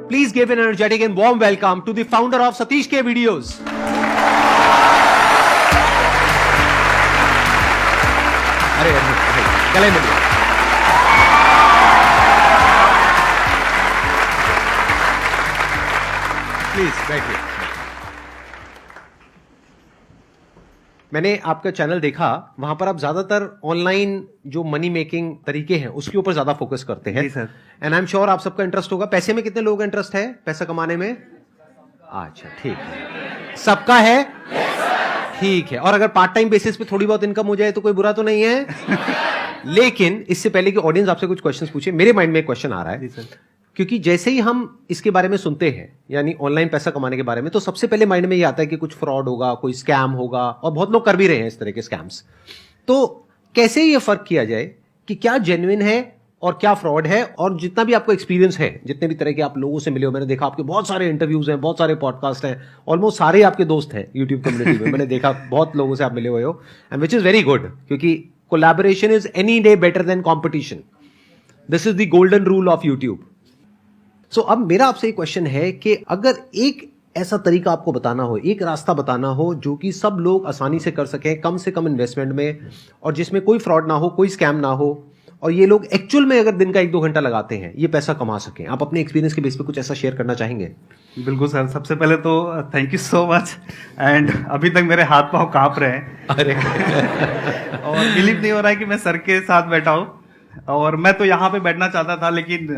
Please give an energetic and warm welcome to the founder of Satish K Videos. अरे गले मिलिए। Please बैठिए। मैंने आपका चैनल देखा, वहां पर आप ज्यादातर ऑनलाइन जो मनी मेकिंग तरीके हैं उसके ऊपर ज्यादा फोकस करते हैं। जी sir. And I am sure आप सबका इंटरेस्ट होगा। पैसे में कितने लोगों का इंटरेस्ट है, पैसा कमाने में? अच्छा ठीक है, सबका है। ठीक है, और अगर पार्ट टाइम बेसिस पे थोड़ी बहुत इनकम हो जाए तो कोई बुरा तो नहीं है। लेकिन इससे पहले कि ऑडियंस आपसे कुछ क्वेश्चंस पूछे, मेरे माइंड में एक क्वेश्चन आ रहा है। जी सर। क्योंकि जैसे ही हम इसके बारे में सुनते हैं, यानी ऑनलाइन पैसा कमाने के बारे में, तो सबसे पहले माइंड में ये आता है कि कुछ फ्रॉड होगा, कोई स्कैम होगा, और बहुत लोग कर भी रहे हैं इस तरह के स्कैम्स। तो कैसे ये फर्क किया जाए कि क्या जेन्युइन है और क्या फ्रॉड है? और जितना भी आपको एक्सपीरियंस है, जितने भी तरह के आप लोगों से मिले हो, मैंने देखा आपके बहुत सारे इंटरव्यूज हैं, बहुत सारे पॉडकास्ट हैं, ऑलमोस्ट सारे आपके दोस्त हैं यूट्यूब कम्युनिटी में। मैंने देखा बहुत लोगों से आप मिले हुए हो, and which is very good, क्योंकि collaboration is any day better than competition. This is the golden rule of YouTube. So अब मेरा आपसे एक क्वेश्चन है कि अगर एक ऐसा तरीका आपको बताना हो, एक रास्ता बताना हो जो कि सब लोग आसानी से कर सकें, कम से कम इन्वेस्टमेंट में, और जिसमें कोई फ्रॉड ना हो, कोई स्कैम ना हो, और ये लोग एक्चुअल में अगर दिन का 1-2 घंटा लगाते हैं ये पैसा कमा सकें, आप अपने एक्सपीरियंस के बेस पे कुछ ऐसा शेयर करना चाहेंगे? बिल्कुल सर। सबसे पहले तो thank you so much. And अभी तक मेरे हाथ पांव कांप रहे हैं। अरे और बिलीव नहीं हो रहा है कि मैं सर के साथ बैठा हूँ। और मैं तो यहाँ पे बैठना चाहता था, लेकिन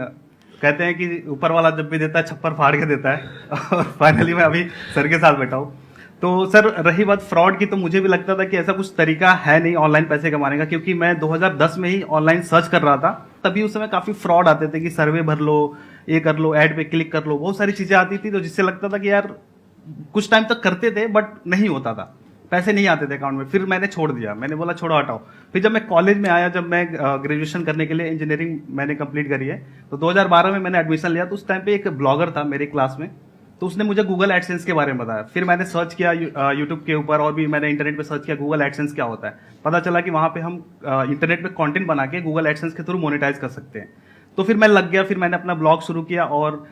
कहते हैं कि ऊपर वाला जब भी देता है छप्पर फाड़ के देता है। और फाइनली मैं अभी सर के साथ बैठा हूँ। तो सर, रही बात फ्रॉड की, तो मुझे भी लगता था कि ऐसा कुछ तरीका है नहीं ऑनलाइन पैसे कमाने का, क्योंकि मैं 2010 में ही ऑनलाइन सर्च कर रहा था। तभी उस समय काफी फ्रॉड आते थे कि सर्वे भर लो, ये कर लो, ऐड पे क्लिक कर लो, बहुत सारी चीजें आती थी। तो जिससे लगता था कि यार कुछ टाइम तक करते थे बट नहीं होता था, पैसे नहीं आते थे अकाउंट में। फिर मैंने छोड़ दिया, मैंने बोला छोड़ो हटाओ। फिर जब मैं कॉलेज में आया, जब मैं ग्रेजुएशन करने के लिए इंजीनियरिंग मैंने कंप्लीट करी है, तो 2012 में मैंने एडमिशन लिया। तो उस टाइम पे एक ब्लॉगर था मेरी क्लास में, तो उसने मुझे गूगल एडसेंस के बारे में बताया। फिर मैंने सर्च किया यूट्यूब के ऊपर, और भी मैंने इंटरनेट पे सर्च किया गूगल एडसेंस क्या होता है। पता चला कि वहां पे हम इंटरनेट पे कंटेंट बना के गूगल एडसेंस के थ्रू मोनेटाइज कर सकते हैं। तो फिर मैं लग गया, फिर मैंने अपना ब्लॉग शुरू किया, और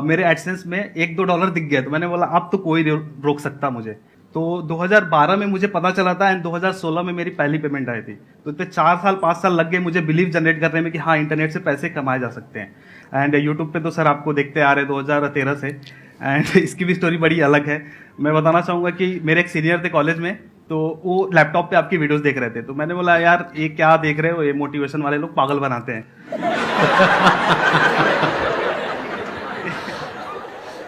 मेरे एडसेंस में $1-2 दिख गया। तो मैंने बोला अब तो कोई रोक सकता मुझे। तो 2012 में मुझे पता चला था, एंड 2016 में मेरी पहली पेमेंट आई थी। तो इतने 4 साल 5 साल लग गए मुझे बिलीव जनरेट करने में कि हाँ, इंटरनेट से पैसे कमाए जा सकते हैं। एंड यूट्यूब पे तो सर आपको देखते आ रहे 2013 से। एंड इसकी भी स्टोरी बड़ी अलग है। मैं बताना चाहूँगा कि मेरे एक सीनियर थे कॉलेज में, तो वो लैपटॉप पे आपकी वीडियोस देख रहे थे। तो मैंने बोला यार ये क्या देख रहे हो, ये मोटिवेशन वाले लोग पागल बनाते हैं।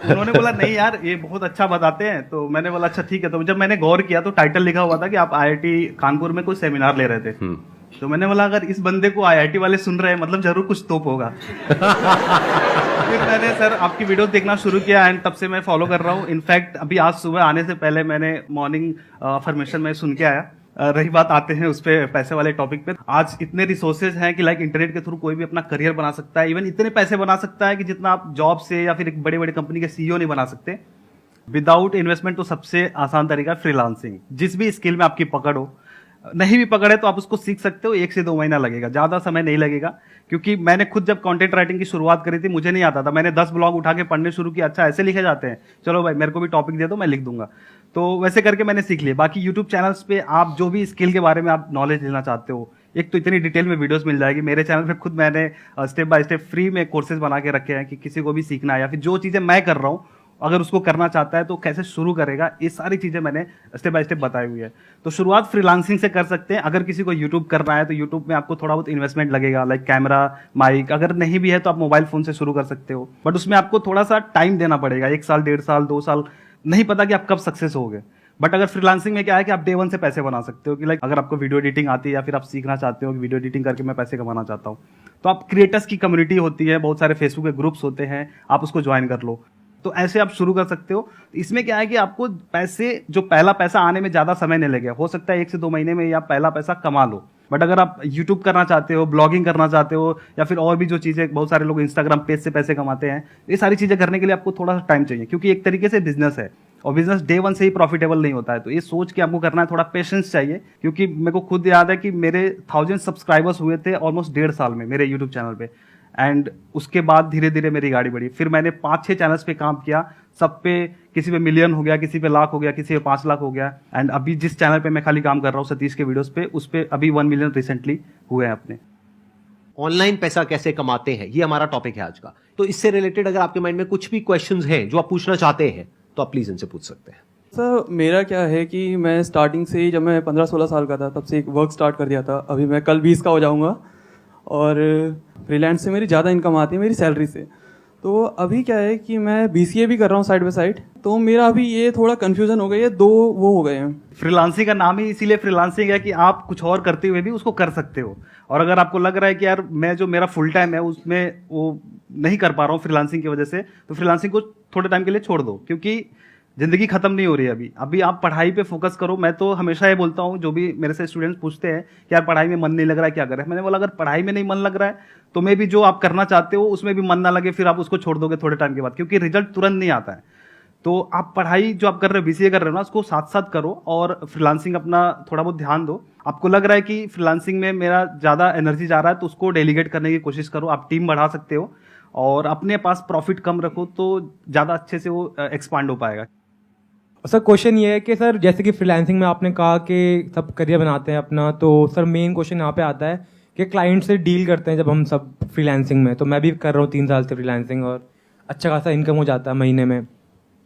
उन्होंने बोला नहीं यार ये बहुत अच्छा बताते हैं। तो मैंने बोला अच्छा ठीक है। तो जब मैंने गौर किया तो टाइटल लिखा हुआ था कि आप IIT कानपुर में कोई सेमिनार ले रहे थे। तो मैंने बोला अगर इस बंदे को IIT वाले सुन रहे हैं, मतलब जरूर कुछ तोप होगा। फिर मैंने सर आपकी वीडियो देखना शुरू किया, एंड तब से मैं फॉलो कर रहा हूँ। इनफैक्ट अभी आज सुबह आने से पहले मैंने मॉर्निंग अफर्मेशन में सुन के आया। रही बात, आते हैं उस पे पैसे वाले टॉपिक पे। आज इतने रिसोर्सेज हैं कि लाइक इंटरनेट के थ्रू कोई भी अपना करियर बना सकता है। इवन इतने पैसे बना सकता है कि जितना आप जॉब से या फिर एक बड़े बड़े कंपनी के CEO नहीं बना सकते विदाउट इन्वेस्टमेंट। तो सबसे आसान तरीका फ्रीलांसिंग। जिस भी स्किल में आपकी पकड़ हो, नहीं भी पकड़े तो आप उसको सीख सकते हो। 1 से 2 महीना लगेगा, ज्यादा समय नहीं लगेगा। क्योंकि मैंने खुद जब कंटेंट राइटिंग की शुरुआत करी थी, मुझे नहीं आता था। मैंने 10 ब्लॉग उठा के पढ़ने शुरू किया, अच्छा ऐसे लिखे जाते हैं, चलो भाई मेरे को भी टॉपिक दे दो, मैं लिख दूंगा। तो वैसे करके मैंने सीख लिया। बाकी यूट्यूब चैनल्स पे आप जो भी स्किल के बारे में आप नॉलेज लेना चाहते हो, एक तो इतनी डिटेल में वीडियोस मिल जाएगी। मेरे चैनल पे खुद मैंने स्टेप बाय स्टेप फ्री में कोर्सेज बना के रखे हैं कि किसी को भी सीखना है या फिर जो चीजें मैं कर रहा हूँ अगर उसको करना चाहता है तो कैसे शुरू करेगा, ये सारी चीजें मैंने स्टेप बाय स्टेप बताई हुई है। तो शुरुआत फ्रीलांसिंग से कर सकते हैं। अगर किसी को यूट्यूब करना है तो यूट्यूब में आपको थोड़ा बहुत इन्वेस्टमेंट लगेगा, लाइक कैमरा, माइक। अगर नहीं भी है तो आप मोबाइल फोन से शुरू कर सकते हो, बट उसमें आपको थोड़ा सा टाइम देना पड़ेगा। 1 साल, 1.5 साल, 2 साल, नहीं पता कि आप कब सक्सेस होगे। बट अगर फ्रीलांसिंग में क्या है कि आप डे 1 से पैसे बना सकते हो। कि लाइक अगर आपको वीडियो एडिटिंग आती है या फिर आप सीखना चाहते हो कि वीडियो एडिटिंग करके मैं पैसे कमाना चाहता हूँ, तो आप क्रिएटर्स की कम्युनिटी होती है, बहुत सारे फेसबुक पे ग्रुप्स होते हैं, आप उसको ज्वाइन कर लो। तो ऐसे आप शुरू कर सकते हो। इसमें क्या है कि आपको पैसे, जो पहला पैसा आने में ज्यादा समय नहीं लगेगा। हो सकता है 1 से 2 महीने में आप पहला पैसा कमा लो। बट अगर आप यूट्यूब करना चाहते हो, ब्लॉगिंग करना चाहते हो, या फिर और भी जो चीजें, बहुत सारे लोग इंस्टाग्राम पेज से पैसे कमाते हैं, ये सारी चीजें करने के लिए आपको थोड़ा सा टाइम चाहिए। क्योंकि एक तरीके से बिजनेस है, और बिजनेस डे 1 से ही प्रॉफिटेबल नहीं होता है। तो ये सोच के आपको करना है, थोड़ा पेशेंस चाहिए। क्योंकि मेरे को खुद याद है कि मेरे 1000 सब्सक्राइबर्स हुए थे ऑलमोस्ट 1.5 साल में मेरे यूट्यूब चैनल पे। एंड उसके बाद धीरे धीरे मेरी गाड़ी बढ़ी। फिर मैंने 5-6 चैनल्स पे काम किया, सब पे किसी पे मिलियन हो गया, किसी पे लाख हो गया, किसी पे 5 लाख हो गया। एंड अभी जिस चैनल पे मैं खाली काम कर रहा हूँ सतीश के वीडियोस पे, उस पे अभी 1 मिलियन रिसेंटली हुए हैं अपने। ऑनलाइन पैसा कैसे कमाते हैं, ये हमारा टॉपिक है आज का। तो इससे रिलेटेड अगर आपके माइंड में कुछ भी क्वेश्चंस हैं जो आप पूछना चाहते हैं तो आप प्लीज इनसे पूछ सकते हैं। सर मेरा क्या है कि मैं स्टार्टिंग से ही, जब मैं 15-16 साल का था तब से एक वर्क स्टार्ट कर दिया था। अभी मैं कल 20 का हो जाऊंगा और फ्रीलांस से मेरी ज़्यादा इनकम आती है मेरी सैलरी से। तो अभी क्या है कि मैं BCA भी कर रहा हूँ साइड बाय साइड, तो मेरा अभी ये थोड़ा कन्फ्यूज़न हो गई है, दो वो हो गए हैं। फ्रीलांसिंग का नाम ही इसीलिए फ्रीलांसिंग है कि आप कुछ और करते हुए भी उसको कर सकते हो। और अगर आपको लग रहा है कि यार मैं जो मेरा फुल टाइम है उसमें वो नहीं कर पा रहा हूँ फ्रीलांसिंग की वजह से, तो फ्रीलांसिंग को थोड़े टाइम के लिए छोड़ दो, क्योंकि जिंदगी खत्म नहीं हो रही है अभी आप पढ़ाई पे फोकस करो। मैं तो हमेशा ये बोलता हूँ, जो भी मेरे से स्टूडेंट्स पूछते हैं कि यार पढ़ाई में मन नहीं लग रहा है क्या करें, मैंने बोला अगर पढ़ाई में नहीं मन लग रहा है तो मे भी जो आप करना चाहते हो उसमें भी मन ना लगे, फिर आप उसको छोड़ दोगे थोड़े टाइम के बाद, क्योंकि रिजल्ट तुरंत नहीं आता है। तो आप पढ़ाई जो आप कर रहे हो, BCA कर रहे हो ना, उसको साथ साथ करो और फ्रीलांसिंग अपना थोड़ा बहुत ध्यान दो। आपको लग रहा है कि फ्रीलांसिंग में मेरा ज़्यादा एनर्जी जा रहा है तो उसको डेलीगेट करने की कोशिश करो। आप टीम बढ़ा सकते हो और अपने पास प्रॉफिट कम रखो तो ज़्यादा अच्छे से वो एक्सपांड हो पाएगा। सर क्वेश्चन ये है कि सर जैसे कि फ्रीलांसिंग में आपने कहा कि सब करियर बनाते हैं अपना, तो सर मेन क्वेश्चन यहाँ पे आता है कि क्लाइंट से डील करते हैं जब हम सब फ्रीलांसिंग में, तो मैं भी कर रहा हूँ 3 साल से फ्रीलांसिंग और अच्छा खासा इनकम हो जाता है महीने में।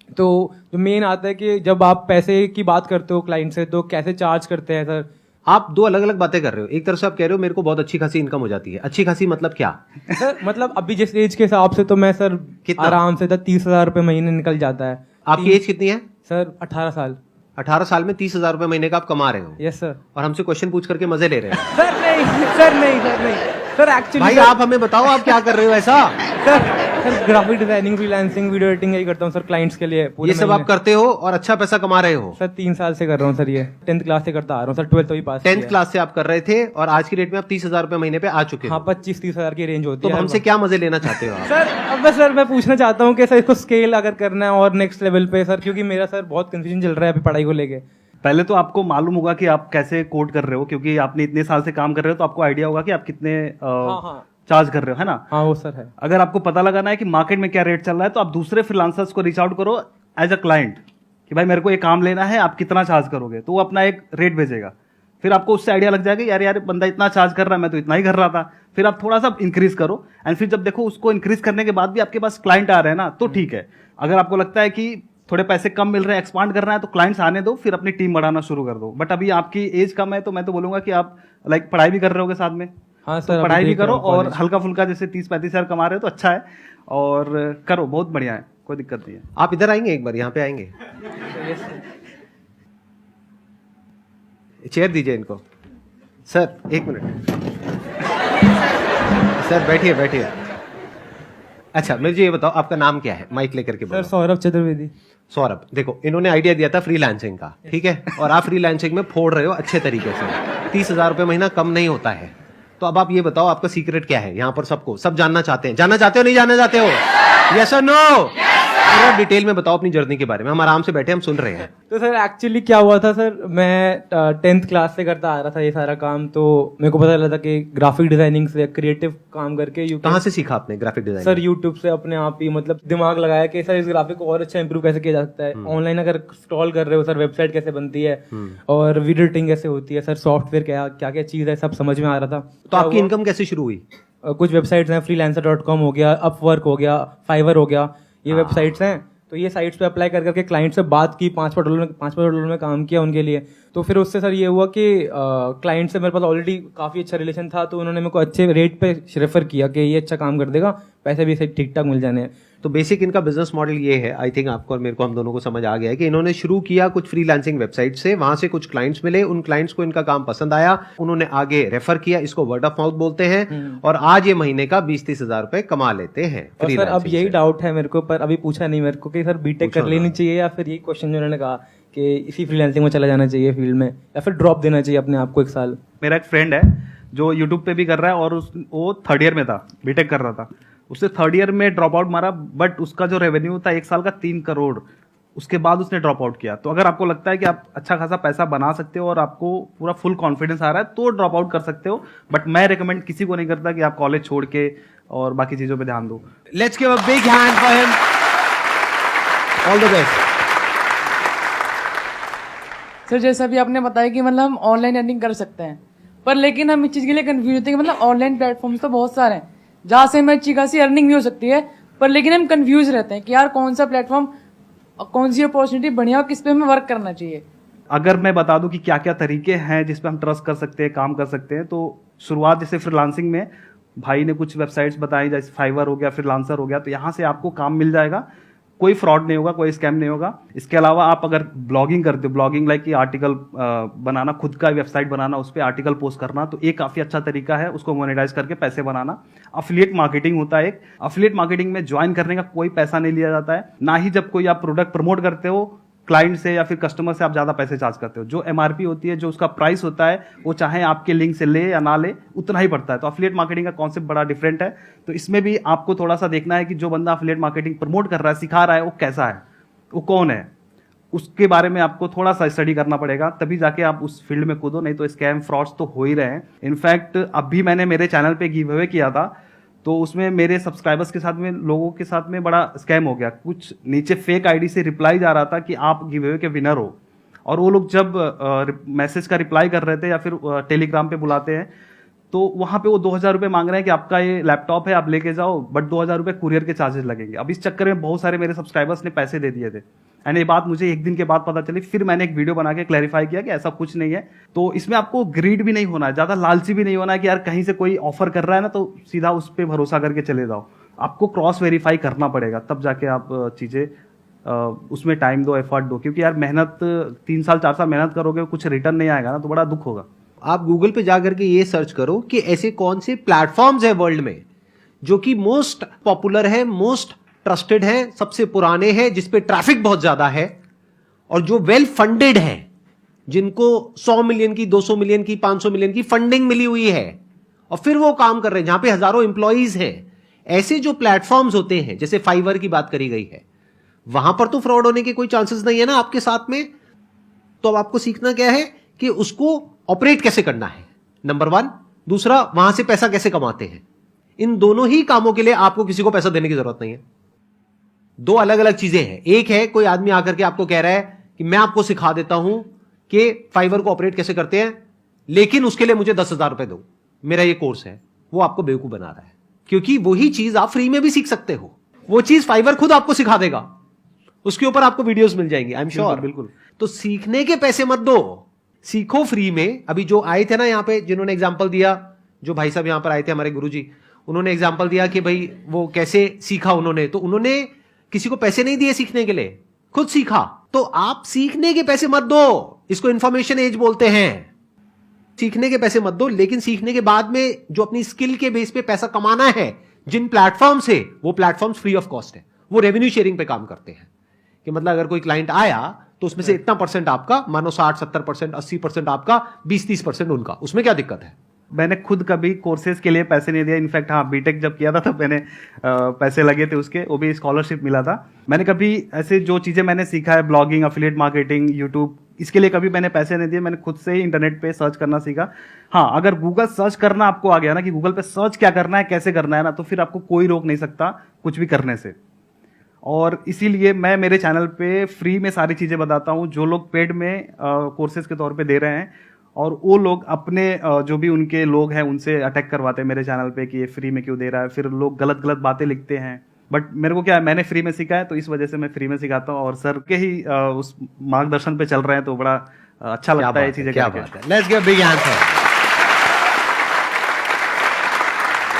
तो जो मेन आता है कि जब आप पैसे की बात करते हो क्लाइंट से तो कैसे चार्ज करते हैं सर? आप दो अलग अलग बातें कर रहे हो। एक तरफ से आप कह रहे हो मेरे को बहुत अच्छी खासी इनकम हो जाती है। अच्छी खासी मतलब क्या? सर मतलब अभी जिस एज के हिसाब से तो मैं सर कितना? आराम से 30,000 रुपये महीने निकल जाता है। आपकी एज कितनी है? सर 18 साल। 18 साल में 30,000 रुपए महीने का आप कमा रहे हो? Yes sir. और हमसे क्वेश्चन पूछ करके मजे ले रहे हैं। सर नहीं सर, नहीं सर, नहीं सर, एक्चुअली भाई आप हमें बताओ आप क्या कर रहे हो ऐसा? Sir graphic designing, freelancing, video editing यही करता हूँ सर क्लाइंट्स के लिए। ये सब आप करते हो और अच्छा पैसा कमा रहे हो? सर 3 साल से कर रहा हूँ सर, ये 10th क्लास से करता आ रहा हूँ सर, 12th भी पास 10th क्लास से आप कर रहे थे और आज की डेट में आप 30,000 रुपए महीने पे आ चुके हाँ हो। 25-30 हजार की रेंज होती तो है। हमसे क्या मजे लेना चाहते हो आप? सर अब बस सर मैं पूछना चाहता हूँ कि सर इसको स्केल अगर करना है और नेक्स्ट लेवल पे सर, क्योंकि मेरा सर बहुत कंफ्यूजन चल रहा है अभी पढ़ाई को लेके। पहले तो आपको मालूम होगा कि आप कैसे कोड कर रहे हो, क्योंकि आपने इतने साल से काम कर रहे हो तो आपको आइडिया होगा कि आप कितने हाँ। चार्ज कर रहे हो, है ना? हाँ वो सर है। अगर आपको पता लगाना है कि मार्केट में क्या रेट चल रहा है तो आप दूसरे फ्रीलांसर्स को रीच आउट करो एज अ क्लाइंट कि भाई मेरे को ये काम लेना है, आप कितना चार्ज करोगे, तो वो अपना एक रेट भेजेगा। फिर आपको उससे आइडिया लग जाएगा यार यार बंदा इतना चार्ज कर रहा है, मैं तो इतना ही कर रहा था। फिर आप थोड़ा सा इंक्रीज करो एंड फिर जब देखो उसको इंक्रीज करने के बाद भी आपके पास क्लाइंट आ रहे हैं ना, तो ठीक है। अगर आपको लगता है कि थोड़े पैसे कम मिल रहे हैं, एक्सपांड करना है, तो क्लाइंट्स आने दो, फिर अपनी टीम बढ़ाना शुरू कर दो। बट अभी आपकी एज कम है तो मैं तो बोलूंगा कि आप लाइक पढ़ाई भी कर रहे होगे साथ में। हाँ तो सर पढ़ाई भी करो और हल्का फुल्का जैसे 30-35 हजार कमा रहे हो तो अच्छा है, और करो, बहुत बढ़िया है, कोई दिक्कत नहीं है। आप इधर आएंगे एक बार, यहाँ पे आएंगे? चेयर दीजिए इनको। सर 1 मिनट सर, बैठिए बैठिए। अच्छा मुझे ये बताओ आपका नाम क्या है? माइक लेकर के सर बोलो। सौरभ चतुर्वेदी। सौरभ, देखो इन्होंने आइडिया दिया था फ्रीलांसिंग का, ठीक है, और आप फ्रीलांसिंग में फोड़ रहे हो अच्छे तरीके से। 30,000 रुपए महीना कम नहीं होता है। तो अब आप ये बताओ आपका सीक्रेट क्या है? यहाँ पर सबको सब जानना चाहते हैं। जानना चाहते हो नहीं जानना चाहते हो? यस और नो? पूरा डिटेल में बताओ अपनी जर्नी के बारे में। हम आराम से बैठे हम सुन रहे हैं। तो सर एक्चुअली क्या हुआ था सर, मैं 10th क्लास से करता आ रहा था ये सारा काम, तो मेरे को पता चला था कि ग्राफिक डिजाइनिंग से क्रिएटिव काम करके कहाँ से सीखा आपने ग्राफिक डिजाइन? सर यूट्यूब से अपने आप ही मतलब दिमाग लगाया कि सर इस ग्राफिक को और अच्छा इंप्रूव कैसे किया जा सकता है। ऑनलाइन अगर स्क्रॉल कर रहे हो सर, वेबसाइट कैसे बनती है और वीडियो एडिटिंग कैसे होती है सर, सॉफ्टवेयर क्या क्या क्या चीज़ है, सब समझ में आ रहा था। तो आपकी इनकम कैसे शुरू हुई? कुछ वेबसाइट्स हैं, freelancer.com हो गया, अपवर्क हो गया, फाइवर हो गया, ये वेबसाइट्स हैं। तो ये साइट्स पे अप्लाई कर करके क्लाइंट से बात की, $5 में काम किया उनके लिए। तो फिर उससे सर ये हुआ कि क्लाइंट से मेरे पास ऑलरेडी काफ़ी अच्छा रिलेशन था, तो उन्होंने मेरे को अच्छे रेट पे रेफर किया कि ये अच्छा काम कर देगा, पैसे भी इसे ठीक ठाक मिल जाने हैं। तो बेसिक इनका बिजनेस मॉडल ये है, आई थिंक आपको और मेरे को, हम दोनों को समझ आ गया है कि इन्होंने शुरू किया कुछ फ्रीलांसिंग वेबसाइट से, वहां से कुछ क्लाइंट्स मिले, उन क्लाइंट्स को इनका काम पसंद आया, उन्होंने आगे रेफर किया, इसको वर्ड ऑफ माउथ बोलते हैं, और आज ये महीने का 20-30 हजार रुपए कमा लेते हैं। और सर अब यही डाउट है मेरे को, पर अभी पूछा नहीं मेरे को कि सर बीटेक कर लेनी चाहिए या फिर ये क्वेश्चन जो उन्होंने कहा कि इसी फ्रीलांसिंग में चला जाना चाहिए फील्ड में, या फिर ड्रॉप देना चाहिए अपने आप को 1 साल। मेरा एक फ्रेंड है जो यूट्यूब पे भी कर रहा है और वो 3rd ईयर में था, बीटेक कर रहा था। उससे 3rd ईयर में ड्रॉप आउट मारा, बट उसका जो रेवेन्यू था 1 साल का 3 करोड़, उसके बाद उसने ड्रॉप आउट किया। तो अगर आपको लगता है कि आप अच्छा खासा पैसा बना सकते हो और आपको पूरा फुल कॉन्फिडेंस आ रहा है तो ड्रॉप आउट कर सकते हो, बट मैं रिकमेंड किसी को नहीं करता कि आप कॉलेज छोड़ के और बाकी चीजों पे ध्यान दो। Let's give a big hand for him, all the best. Sir जैसा भी आपने बताया कि मतलब हम ऑनलाइन अर्निंग कर सकते हैं, पर लेकिन हम इस चीज़ के लिए कंफ्यूज होते हैं कि मतलब ऑनलाइन प्लेटफॉर्म्स तो बहुत सारे हैं जहाँ से हमें अच्छी खासी अर्निंग भी हो सकती है, पर लेकिन हम कंफ्यूज रहते हैं कि यार कौन सा प्लेटफॉर्म, कौन सी अपॉर्चुनिटी बढ़िया और किस पे हमें वर्क करना चाहिए। अगर मैं बता दूं कि क्या क्या तरीके हैं जिस पे हम ट्रस्ट कर सकते हैं, काम कर सकते हैं, तो शुरुआत जैसे फ्रीलांसिंग में भाई ने कुछ वेबसाइट्स बताई, जैसे फाइवर हो गया, फ्रीलांसर हो गया, तो यहाँ से आपको काम मिल जाएगा, कोई फ्रॉड नहीं होगा, कोई स्कैम नहीं होगा। इसके अलावा आप अगर ब्लॉगिंग करते हो, ब्लॉगिंग लाइक कि आर्टिकल बनाना, खुद का वेबसाइट बनाना, उस पर आर्टिकल पोस्ट करना, तो एक काफी अच्छा तरीका है उसको मोनेटाइज करके पैसे बनाना। अफिलिएट मार्केटिंग होता है एक, अफिलिएट मार्केटिंग में ज्वाइन करने का कोई पैसा नहीं लिया जाता है, ना ही जब कोई आप प्रोडक्ट प्रमोट करते हो क्लाइंट से या फिर कस्टमर से आप ज्यादा पैसे चार्ज करते हो। जो एमआरपी होती है, जो उसका प्राइस होता है, वो चाहे आपके लिंक से ले या ना ले उतना ही पड़ता है। तो अफिलिएट मार्केटिंग का कॉन्सेप्ट बड़ा डिफरेंट है। तो इसमें भी आपको थोड़ा सा देखना है कि जो बंदा अफिलिएट मार्केटिंग प्रमोट कर रहा है, सिखा रहा है, वो कैसा है, वो कौन है, उसके बारे में आपको थोड़ा सा स्टडी करना पड़ेगा, तभी जाके आप उस फील्ड में कूदो, नहीं तो स्कैम फ्रॉड्स तो हो ही रहे हैं। इनफैक्ट अभी मैंने मेरे चैनल पे गिव अवे किया था, तो उसमें मेरे सब्सक्राइबर्स के साथ में, लोगों के साथ में बड़ा स्कैम हो गया। कुछ नीचे फेक आईडी से रिप्लाई जा रहा था कि आप गिव अवे के विनर हो, और वो लोग जब मैसेज का रिप्लाई कर रहे थे या फिर टेलीग्राम पे बुलाते हैं, तो वहां पे वो 2000 रुपये मांग रहे हैं कि आपका ये लैपटॉप है, आप लेके जाओ, बट 2000 रुपये कुरियर के चार्जेस लगेंगे। अब इस चक्कर में बहुत सारे मेरे सब्सक्राइबर्स ने पैसे दे दिए थे, एंड ये बात मुझे एक दिन के बाद पता चली। फिर मैंने एक वीडियो बना के क्लैरिफाई किया कि ऐसा कुछ नहीं है। तो इसमें आपको ग्रीड भी नहीं होना है, ज्यादा लालची भी नहीं होना है कि यार कहीं से कोई ऑफर कर रहा है ना तो सीधा उस पर भरोसा करके चले जाओ। आपको क्रॉस वेरीफाई करना पड़ेगा, तब जाके आप चीजें उसमें टाइम दो, एफर्ट दो, क्योंकि यार मेहनत 3 साल 4 साल मेहनत करोगे, कुछ रिटर्न नहीं आएगा ना, तो बड़ा दुख होगा। आप गूगल पे जाकर के ये सर्च करो कि ऐसे कौन से प्लेटफॉर्म्स है वर्ल्ड में जो कि मोस्ट पॉपुलर है, मोस्ट ट्रस्टेड है, सबसे पुराने हैं, जिसपे ट्रैफिक बहुत ज्यादा है और जो वेल फंडेड है, जिनको 100 मिलियन की, 200 मिलियन की, 500 मिलियन की फंडिंग मिली हुई है और फिर वो काम कर रहे हैं, जहां पे हजारों एम्प्लॉइज हैं। ऐसे जो प्लेटफॉर्म्स होते हैं, जैसे फाइवर की बात करी गई है, वहां पर तो फ्रॉड होने के कोई चांसेस नहीं है ना आपके साथ में। तो अब आपको सीखना क्या है कि उसको ऑपरेट कैसे करना है, नंबर 1। दूसरा, वहां से पैसा कैसे कमाते हैं। इन दोनों ही कामों के लिए आपको किसी को पैसा देने की जरूरत नहीं है। 2 अलग अलग चीजें हैं। एक है कोई आदमी आकर के आपको कह रहा है कि मैं आपको सिखा देता हूं कि फाइवर को ऑपरेट कैसे करते हैं, लेकिन उसके लिए मुझे 10,000 रुपए दो, मेरा ये कोर्स है। वो आपको बेवकूफ बना रहा है, क्योंकि वही चीज आप फ्री में भी सीख सकते हो। वो चीज फाइवर खुद आपको सिखा देगा, उसके ऊपर आपको वीडियोस मिल जाएंगी, आई एम श्योर। बिल्कुल। तो सीखने के पैसे मत दो, सीखो फ्री में। अभी जो आए थे ना यहां पे, जिन्होंने एग्जांपल दिया, जो भाई साहब यहां पर आए थे हमारे गुरुजी, उन्होंने एग्जांपल दिया कि भाई वो कैसे सीखा उन्होंने। तो उन्होंने किसी को पैसे नहीं दिए सीखने के लिए, खुद सीखा। तो आप सीखने के पैसे मत दो, इसको इंफॉर्मेशन एज बोलते हैं। सीखने के पैसे मत दो, लेकिन सीखने के बाद में जो अपनी स्किल के बेस पे पैसा कमाना है, जिन प्लेटफॉर्म से, वो प्लेटफॉर्म्स फ्री ऑफ कॉस्ट है। वो रेवेन्यू शेयरिंग पे काम करते हैं कि मतलब अगर कोई क्लाइंट आया तो उसमें से इतना % आपका, मानो 60-70%, 80% आपका, 20-30% उनका, उसमें क्या दिक्कत है। मैंने खुद कभी कोर्सेज के लिए पैसे नहीं दिया। इनफैक्ट हाँ, बीटेक जब किया था तब मैंने पैसे लगे थे उसके, वो भी स्कॉलरशिप मिला था। मैंने कभी ऐसे जो चीज़ें मैंने सीखा है, ब्लॉगिंग, अफिलिएट मार्केटिंग, यूट्यूब, इसके लिए कभी मैंने पैसे नहीं दिए। मैंने खुद से ही इंटरनेट पे सर्च करना सीखा। हाँ, अगर गूगल सर्च करना आपको आ गया ना कि गूगल पे सर्च क्या करना है, कैसे करना है ना, तो फिर आपको कोई रोक नहीं सकता कुछ भी करने से। और इसीलिए मैं मेरे चैनल पे फ्री में सारी चीज़ें बताता हूँ। जो लोग पेड में कोर्सेज के तौर पे दे रहे हैं, और वो लोग अपने जो भी उनके लोग हैं उनसे अटैक करवाते हैं मेरे चैनल पे कि ये फ्री में क्यों दे रहा है। फिर लोग गलत गलत बातें लिखते हैं, बट मेरे को क्या है, मैंने फ्री में सीखा है, तो इस वजह से मैं फ्री में सिखाता हूँ। और सर के ही उस मार्गदर्शन पे चल रहे हैं, तो बड़ा अच्छा लगता है ये चीज़ें। क्या बात है, लेट्स गिव बिग आंसर।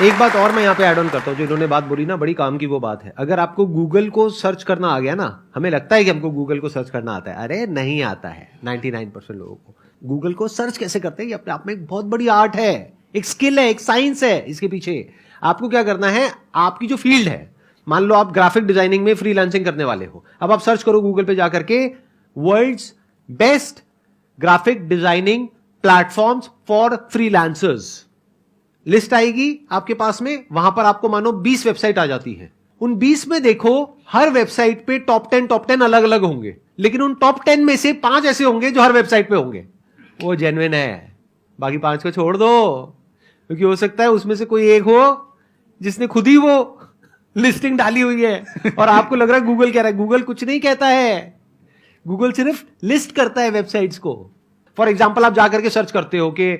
एक बात और मैं यहाँ पे ऐड ऑन करता हूँ, जो इन्होंने बात बोली ना, बड़ी काम की वो बात है। अगर आपको गूगल को सर्च करना आ गया ना, हमें लगता है कि हमको गूगल को सर्च करना आता है, अरे नहीं आता है 99% लोगों को। गूगल को सर्च कैसे करते हैं, ये अपने आप में एक बहुत बड़ी आर्ट है, एक स्किल है, एक साइंस है इसके पीछे। आपको क्या करना है, आपकी जो फील्ड है, मान लो आप ग्राफिक डिजाइनिंग में फ्रीलांसिंग करने वाले हो, अब आप सर्च करो गूगल पे जाकर के world's best graphic designing platforms for freelancers, list आएगी आपके पास में। वहां पर आपको मानो 20 वेबसाइट आ जाती है, उन 20 में देखो हर वेबसाइट पे टॉप 10 अलग अलग होंगे, लेकिन उन टॉप 10 में से 5 ऐसे होंगे जो हर वेबसाइट पे होंगे, वो जेन्युइन है। बाकी 5 को छोड़ दो, क्योंकि हो सकता है उसमें से कोई एक हो जिसने खुद ही वो लिस्टिंग डाली हुई है और आपको लग रहा है गूगल कह रहा है। गूगल कुछ नहीं कहता है, गूगल सिर्फ लिस्ट करता है वेबसाइट्स को। फॉर एग्जाम्पल आप जाकर के सर्च करते हो कि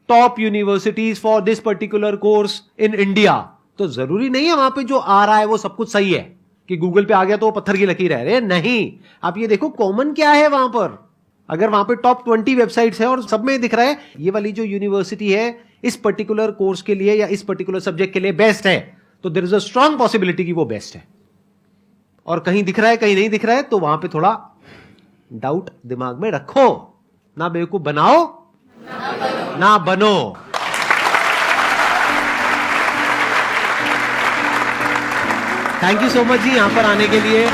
top universities for this particular course in India, तो जरूरी नहीं है वहां पे जो आ रहा है वो सब कुछ सही है कि गूगल पे आ गया तो वो पत्थर की लकीर है। नहीं, आप ये देखो कॉमन क्या है वहां पर। अगर वहां पे टॉप 20 वेबसाइट्स है और सब में दिख रहा है ये वाली जो यूनिवर्सिटी है इस पर्टिकुलर कोर्स के लिए या इस पर्टिकुलर सब्जेक्ट के लिए बेस्ट है, तो there is a strong possibility कि वो बेस्ट है। और कहीं दिख रहा है कहीं नहीं दिख रहा है, तो वहां पे थोड़ा डाउट दिमाग में रखो, ना बेवकूफ बनाओ ना बनो। थैंक यू सो मच जी यहां पर आने के लिए।